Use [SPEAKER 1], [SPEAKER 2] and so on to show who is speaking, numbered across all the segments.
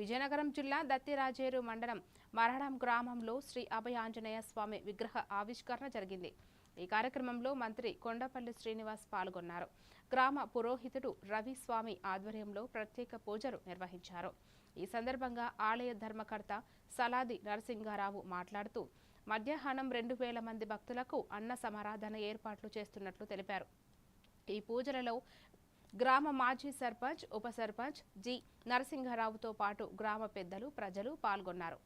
[SPEAKER 1] విజయనగరం జిల్లా దత్తిరాజేరు మండలం మరహడం గ్రామంలో శ్రీ అభయ ఆంజనేయ స్వామి విగ్రహ ఆవిష్కరణ జరిగింది. ఈ కార్యక్రమంలో మంత్రి కొండపల్లి శ్రీనివాస్ పాల్గొన్నారు. గ్రామ పురోహితుడు రవి స్వామి ఆధ్వర్యంలో ప్రత్యేక పూజలు నిర్వహించారు. ఈ సందర్భంగా ఆలయ ధర్మకర్త సలాది నరసింగారావు మాట్లాడుతూ మధ్యాహ్నం 2000 మంది భక్తులకు అన్న సమారాధన ఏర్పాట్లు చేస్తున్నట్లు తెలిపారు. ఈ పూజలలో గ్రామ మాజీ సర్పంచ్, ఉప సర్పంచ్ జి నరసింగారావుతో పాటు గ్రామ పెద్దలు, ప్రజలు పాల్గొన్నారు.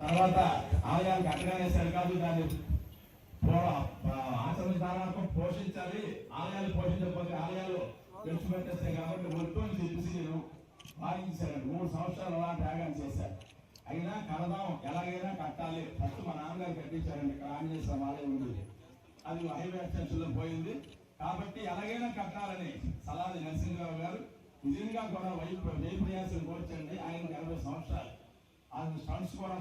[SPEAKER 2] తర్వాత ఆలయానికి అట్టగానే సరికాదు, దాన్ని ఆచరణ పోషించాలి. ఆలయాలు పోషించకపోతే ఆలయాలు విడిచిపెట్టేస్తాయి కాబట్టి మొత్తం చెప్పేసి నేను వాయించాను. 3 సంవత్సరాలు అలా త్యాగం చేశాను. అయినా కడదాం, ఎలాగైనా కట్టాలి. ఫస్ట్ మా నాన్నగారు కట్టించారండి. ఇక్కడ ఆంజనేయ స్వామి ఆలయం ఉంది, అది హైవే ఎక్స్టెన్షన్ లో పోయింది కాబట్టి ఎలాగైనా కట్టాలని సలాది నరసింహరావు గారు నిజంగా కూడా వైప్రయాసం కోర్చండి. ఆయనకి 80 సంవత్సరాలు. ఆయన స్టంట్స్ కూడా